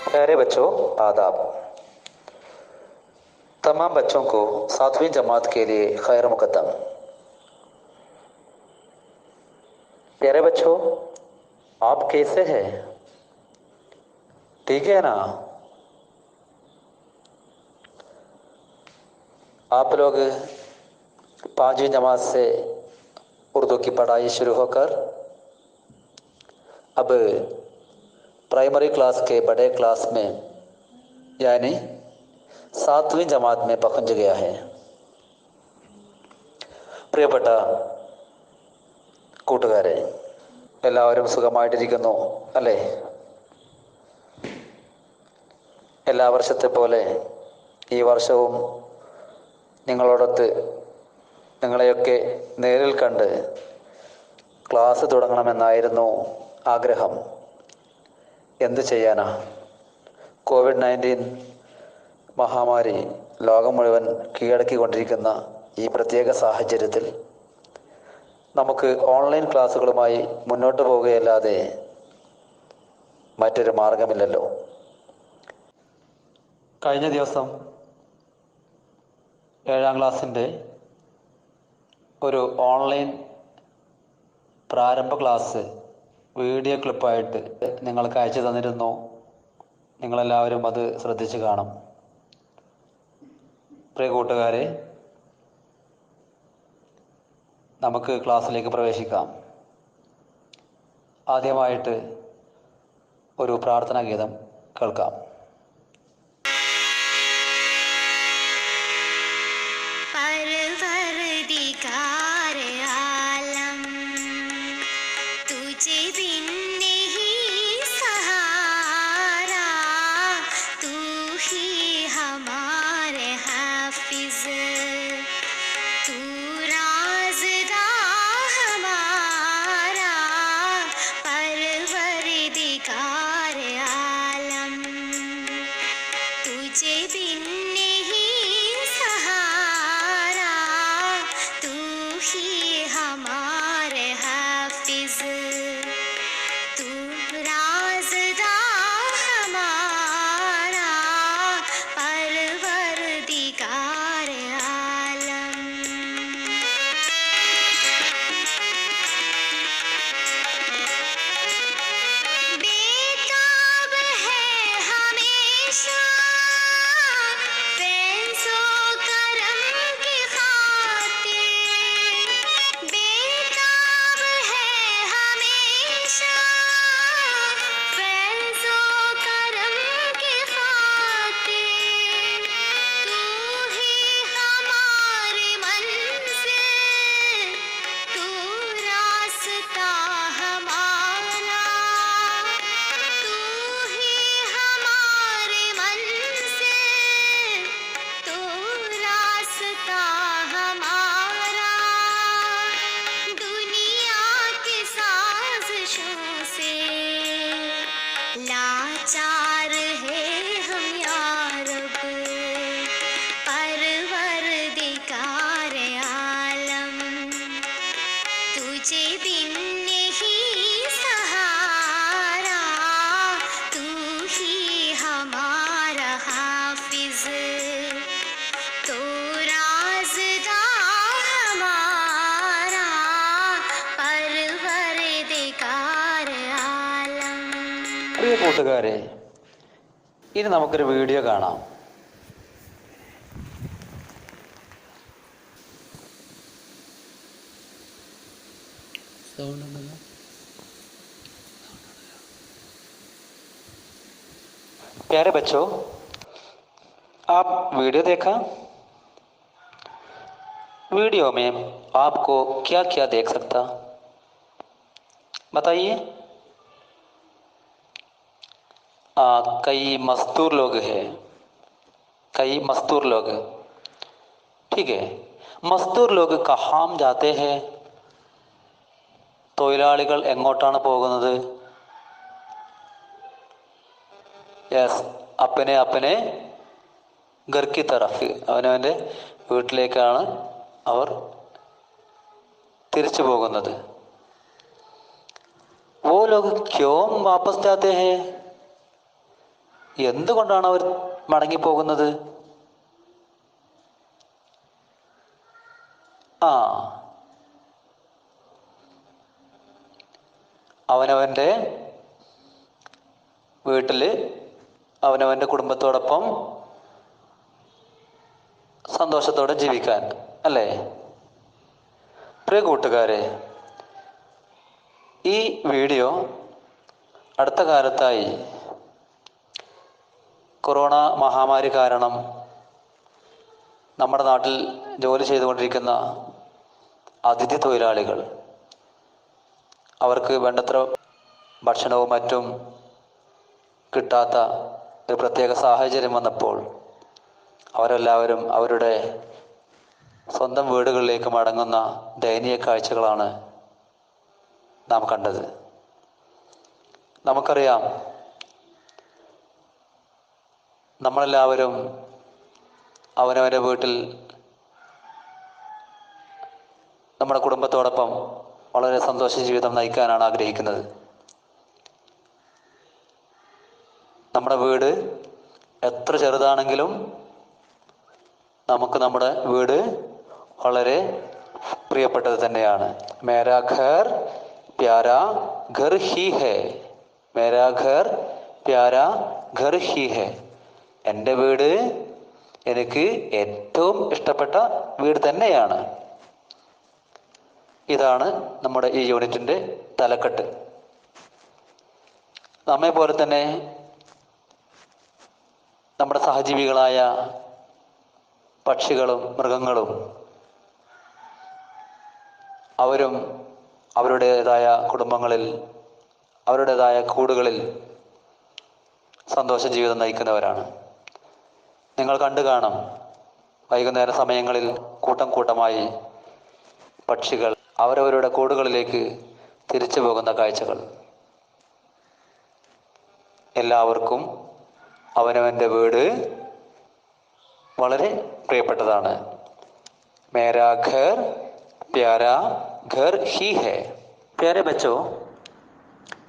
प्यारे बच्चों, आदाब। तमाम बच्चों को 7वीं जमात के लिए खैर मुकद्दम। प्यारे बच्चों, आप कैसे हैं? ठीक है ना? आप लोग 5वीं जमात से उर्दू की पढ़ाई शुरू होकर अब प्राइमरी क्लास के बड़े क्लास में यानी 7वीं जमात में पहुंच गया है। പ്രിയപ്പെട്ട കൂട്ടുകാരെ, എല്ലാവരും സുഖമായിട്ടിരിക്കുന്നു അല്ലേ? എല്ലാ വർഷത്തെ പോലെ ഈ വർഷവും നിങ്ങളോടൊത്ത് നിങ്ങളെയൊക്കെ നേരിൽ കണ്ട് ക്ലാസ് തുടങ്ങണമെന്നായിരുന്നു ആഗ്രഹം. എന്ത് ചെയ്യാനാ? COVID-19 മഹാമാരി ലോകം മുഴുവൻ കീഴടക്കിക്കൊണ്ടിരിക്കുന്ന ഈ പ്രത്യേക സാഹചര്യത്തിൽ നമുക്ക് ഓൺലൈൻ ക്ലാസ്സുകളുമായി മുന്നോട്ട് പോവുകയല്ലാതെ മറ്റൊരു മാർഗമില്ലല്ലോ. കഴിഞ്ഞ ദിവസം 7ാം ക്ലാസ്സിൻ്റെ ഒരു ഓൺലൈൻ പ്രാരംഭ ക്ലാസ് വീഡിയോ ക്ലിപ്പായിട്ട് നിങ്ങൾക്ക് അയച്ചു തന്നിരുന്നു. നിങ്ങളെല്ലാവരും അത് ശ്രദ്ധിച്ചു കാണും. പ്രിയ കൂട്ടുകാരെ, നമുക്ക് ക്ലാസ്സിലേക്ക് പ്രവേശിക്കാം. ആദ്യമായിട്ട് ഒരു പ്രാർത്ഥനാ ഗീതം കേൾക്കാം. പ്രിയ കൂട്ടുകാരെ, ഇനി നമുക്കൊരു വീഡിയോ കാണാം. प्यारे बच्चों, आप वीडियो देखा? वीडियो में आपको क्या क्या देख सकता, बताइए. कई मजदूर लोग हैं, ठीक है. മസ്ദൂർ ലോഗ് കഹാം ജാത്തെ ഹെ? തൊഴിലാളികൾ എങ്ങോട്ടാണ് പോകുന്നത്? യെസ്, അപ്പനെ ഘർ കി തറഫ്, അവനവൻ്റെ വീട്ടിലേക്കാണ് അവർ തിരിച്ചു പോകുന്നത്. वो लोग क्यों वापस जाते हैं? എന്തുകൊണ്ടാണ് അവർ മടങ്ങിപ്പോകുന്നത്? ആ അവനവൻ്റെ വീട്ടിൽ അവനവൻ്റെ കുടുംബത്തോടൊപ്പം സന്തോഷത്തോടെ ജീവിക്കാൻ, അല്ലേ? പ്രിയ കൂട്ടുകാരെ, ഈ വീഡിയോ അടുത്ത കാലത്തായി കൊറോണ മഹാമാരി കാരണം നമ്മുടെ നാട്ടിൽ ജോലി ചെയ്തുകൊണ്ടിരിക്കുന്ന അതിഥി തൊഴിലാളികൾ, അവർക്ക് വേണ്ടത്ര ഭക്ഷണവും മറ്റും കിട്ടാത്ത ഒരു പ്രത്യേക സാഹചര്യം വന്നപ്പോൾ അവരെല്ലാവരും അവരുടെ സ്വന്തം വീടുകളിലേക്ക് മടങ്ങുന്ന ദയനീയ കാഴ്ചകളാണ് നാം കണ്ടത്. നമുക്കറിയാം, നമ്മളെല്ലാവരും അവനവൻ്റെ വീട്ടിൽ നമ്മുടെ കുടുംബത്തോടൊപ്പം വളരെ സന്തോഷ ജീവിതം നയിക്കാനാണ് ആഗ്രഹിക്കുന്നത്. നമ്മുടെ വീട് എത്ര ചെറുതാണെങ്കിലും നമുക്ക് നമ്മുടെ വീട് വളരെ പ്രിയപ്പെട്ടത് തന്നെയാണ്. മേരാ ഘർ പ്യാരാ ഘർ ഹി ഹേ, മേരാ ഘർ പ്യാരാ ഘർ ഹി ഹേ. എൻ്റെ വീട് എനിക്ക് ഏറ്റവും ഇഷ്ടപ്പെട്ട വീട് തന്നെയാണ്. ഇതാണ് നമ്മുടെ ഈ യൂണിറ്റിൻ്റെ തലക്കെട്ട്. നമ്മെ പോലെ തന്നെ നമ്മുടെ സഹജീവികളായ പക്ഷികളും മൃഗങ്ങളും അവരും അവരുടേതായ കുടുംബങ്ങളിൽ, അവരുടേതായ കൂടുകളിൽ സന്തോഷ ജീവിതം നയിക്കുന്നവരാണ്. നിങ്ങൾ കണ്ടു കാണും, വൈകുന്നേര സമയങ്ങളിൽ കൂട്ടം കൂട്ടമായി പക്ഷികൾ അവരവരുടെ കൂടുകളിലേക്ക് തിരിച്ചു പോകുന്ന കാഴ്ചകൾ. എല്ലാവർക്കും അവനവൻ്റെ വീട് വളരെ പ്രിയപ്പെട്ടതാണ്. മേരാ ഘർ प्यारा घर ही है। प्यारे बच्चों,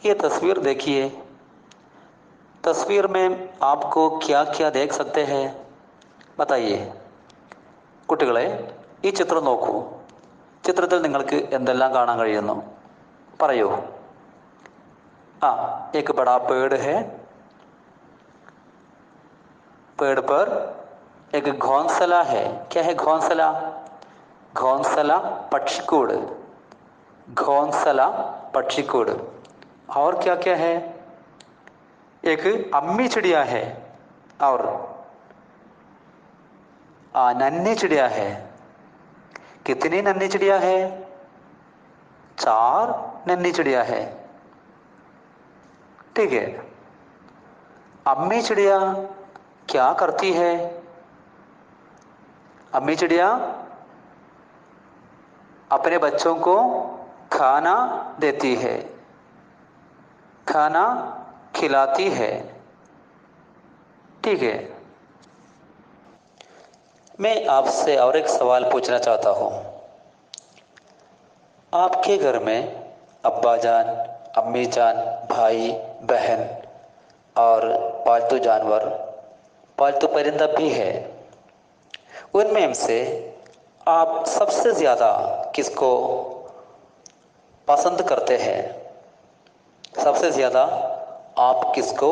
ये तस्वीर देखिए। तस्वीर में आपको क्या क्या देख सकते हैं बताइए। കുട്ടികളെ, ഈ ചിത്രം നോക്കൂ. ചിത്രത്തിൽ നിങ്ങൾക്ക് എന്തെല്ലാം കാണാൻ കഴിയുന്നു? പറയൂ. एक बड़ा पेड़ है। पेड़ पर एक घोंसला है। क्या है घोंसला? घोंसला पक्षीकूड़, घोंसला पक्षीकूड़। और क्या क्या है? एक अम्मी चिड़िया है और नन्ही चिड़िया है। कितनी नन्ही चिड़िया है? 4 नन्ही चिड़िया है। ठीक है। अम्मी चिड़िया क्या करती है? अम्मी चिड़िया अपने बच्चों को खाना देती है, खाना खिलाती है। ठीक है। मैं आपसे और एक सवाल पूछना चाहता हूँ। आपके घर में अब्बा जान, अम्मी जान, भाई बहन और पालतू जानवर, पालतू परिंदा भी है। उनमें से आप सबसे ज़्यादा किसको पसंद करते हैं? सबसे ज़्यादा आप किसको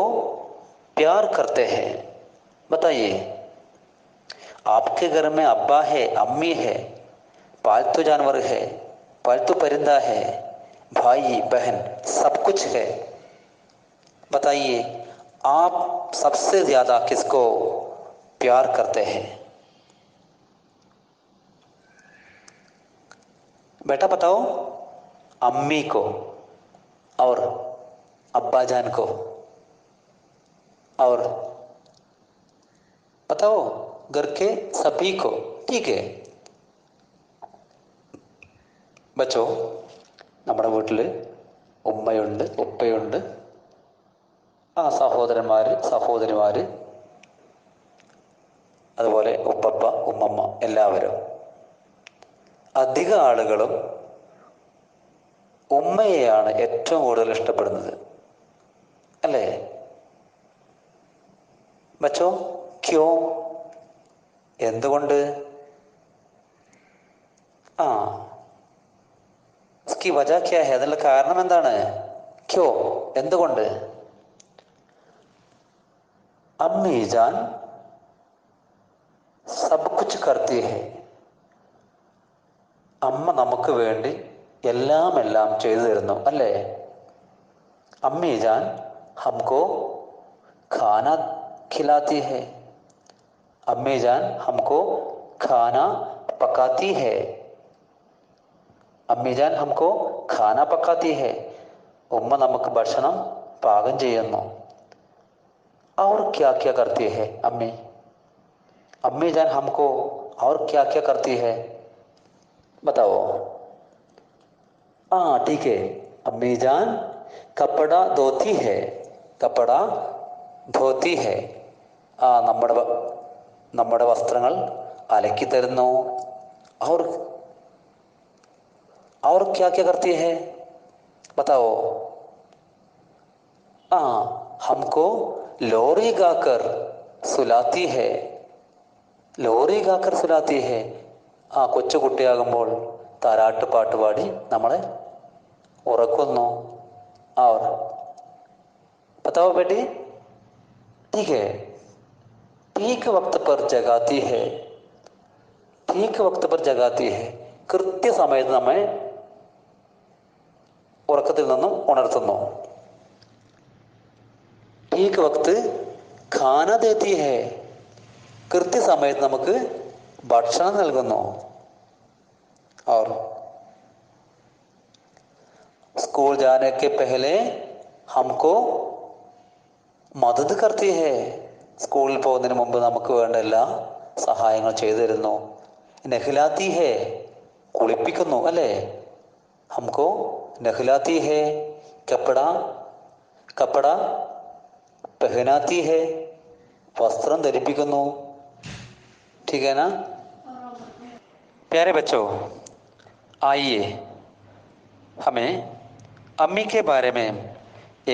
प्यार करते हैं? बताइए। आपके घर में अब्बा है, अम्मी है, पालतू जानवर है, पालतू परिंदा है, भाई बहन, सब कुछ है। बताइए, आप सबसे ज़्यादा किसको प्यार करते हैं? बेटा बताओ। अम्मी को और अब्बा जान को, और बताओ घर के सभी को। ठीक है ബച്ചോ, നമ്മുടെ വീട്ടിൽ ഉമ്മയുണ്ട്, ഉപ്പയുണ്ട്, സഹോദരന്മാർ, സഹോദരിമാർ, അതുപോലെ ഉപ്പപ്പ, ഉമ്മമ്മ, എല്ലാവരും. അധിക ആളുകളും ഉമ്മയെയാണ് ഏറ്റവും കൂടുതൽ ഇഷ്ടപ്പെടുന്നത്, അല്ലേ? ബച്ചോ ക്യോ, എന്തുകൊണ്ട്? ആ इसकी वजह क्या है, അതിനുള്ള കാരണം എന്താണ്? ക്യോ, എന്തുകൊണ്ട്? അമ്മി ജാൻ സബ് കുച്ച് കർത്തി ഹൈ, അമ്മ നമുക്ക് വേണ്ടി എല്ലാം ചെയ്തു തരുന്നു അല്ലേ? അമ്മി ജാൻ ഹംകോ ഖാന ഖിലാത്തി ഹൈ, അമ്മി ജാൻ ഹംകോ ഖാന പക്കാത്തി ഹൈ, അമ്മി ജാൻ ഹംകോ ഖാന പക്കാത്തി ഹൈ, ഉമ്മ നമുക്ക് ഭക്ഷണം പാകം ചെയ്യുന്നു. और क्या क्या करती है अम्मी, अम्मी जान हमको और क्या क्या करती है बताओ? हाँ ठीक है, अम्मी जान कपड़ा धोती है, कपड़ा धोती है, ആ നമ്മുടെ വസ്ത്രങ്ങൾ അലക്കി തരുന്നു. और और क्या क्या करती है बताओ? ആ हमको ലോറി ഗാക്കർ സുലാത്തി ഹെ, ലോറി ഗാക്കർ സുലാത്തി ഹെ, ആ കൊച്ചു കുട്ടിയാകുമ്പോൾ താരാട്ട് പാട്ട് പാടി നമ്മളെ ഉറക്കുന്നു. और बताओ बेटी, ठीक है, ठीक वक्त पर जगाती है, ठीक वक्त पर जगाती है, കൃത്യസമയത്ത് നമ്മെ ഉറക്കത്തിൽ നിന്നും ഉണർത്തുന്നു. ठीक वक्त खाना देती है, കൃത്യസമയത്ത് നമുക്ക് ഭക്ഷണം നൽകുന്നു. और स्कूल जाने के पहले हमको मदद करती है, സ്കൂളിൽ പോകുന്നതിന് മുമ്പ് നമുക്ക് വേണ്ട എല്ലാ സഹായങ്ങൾ ചെയ്തു തരുന്നു. നഹ്ലാത്തി ഹെ, കുളിപ്പിക്കുന്നു അല്ലേ? हमको नहलाती है, കപ്പട पहनाती है, वस्त्रम धरिपिക്കുന്നു. ठीक है ना प्यारे बच्चों, आइए हमें अम्मी के बारे में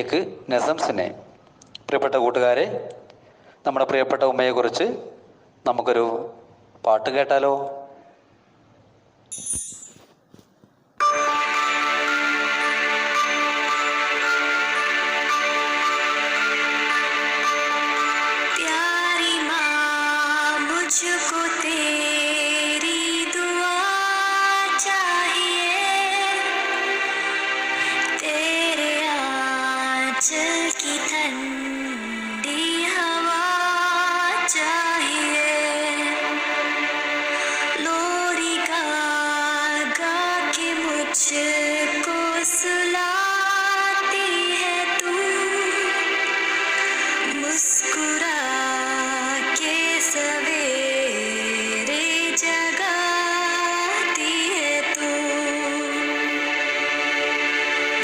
एक नज़म सुने. പ്രിയപ്പെട്ട കൂട്ടുകാരെ, നമ്മുടെ പ്രിയപ്പെട്ട ഉമ്മയെക്കുറിച്ച് നമുക്കൊരു പാട്ട് കേട്ടാലോ?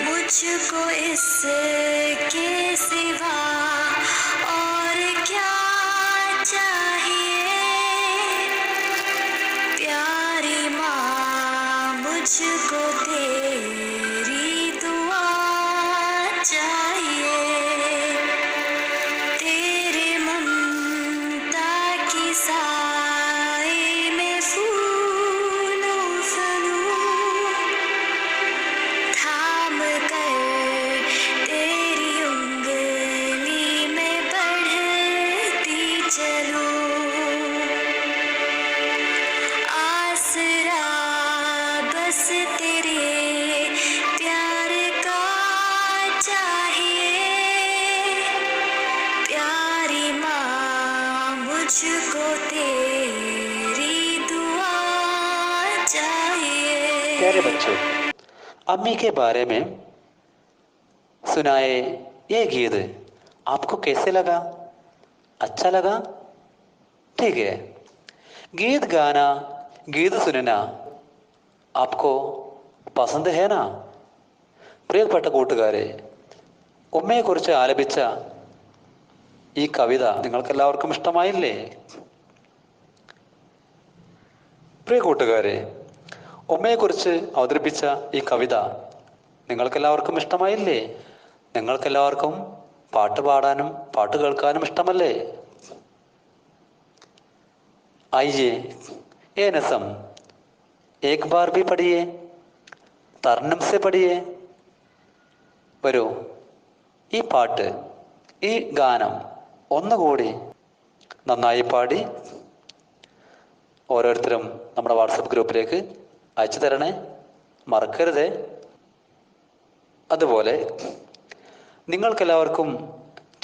मुझको इसके सिवा और क्या चाहिए, प्यारी माँ मुझको तेरी दुआ चाहिए, तेरे ममता की साए में फूलों फलूं, थाम कर तेरी उंगली में बढ़ती चलूं, आसरा बस तेरे प्यार का चाहिए, प्यारी माँ मुझको तेरी दुआ चाहिए. प्यारे बच्चों, अम्मी के बारे में सुनाए ये गीत आपको कैसे लगा? अच्छा लगा? ठीक है, गीत गाना, गीत सुनना आपको पसंद है ना? പ്രിയപ്പെട്ട കൂട്ടുകാരെ, ഉമ്മയെക്കുറിച്ച് ആലപിച്ച ഈ കവിത നിങ്ങൾക്കെല്ലാവർക്കും ഇഷ്ടമായില്ലേ? പ്രിയ കൂട്ടുകാരെ, ഉമ്മയെക്കുറിച്ച് അവതരിപ്പിച്ച ഈ കവിത നിങ്ങൾക്കെല്ലാവർക്കും ഇഷ്ടമായില്ലേ? നിങ്ങൾക്കെല്ലാവർക്കും പാട്ട് പാടാനും പാട്ട് കേൾക്കാനും ഇഷ്ടമല്ലേ? आइए ये नज़म एक बार भी पढ़िए, തർന്നം से पढ़िए. വരൂ, ഈ പാട്ട്, ഈ ഗാനം ഒന്നുകൂടി നന്നായി പാടി ഓരോരുത്തരും നമ്മുടെ വാട്സപ്പ് ഗ്രൂപ്പിലേക്ക് അയച്ചു തരണേ, മറക്കരുതേ. അതുപോലെ നിങ്ങൾക്കെല്ലാവർക്കും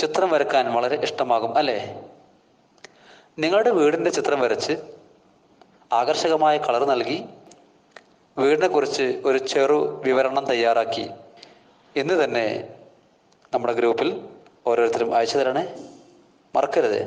ചിത്രം വരക്കാൻ വളരെ ഇഷ്ടമാകും അല്ലേ? നിങ്ങളുടെ വീടിൻ്റെ ചിത്രം വരച്ച് ആകർഷകമായ കളർ നൽകി വീടിനെക്കുറിച്ച് ഒരു ചെറു വിവരണം തയ്യാറാക്കി ഇന്ന് തന്നെ നമ്മുടെ ഗ്രൂപ്പിൽ ഓരോരുത്തരും അയച്ചു തരണേ, മറക്കരുത്.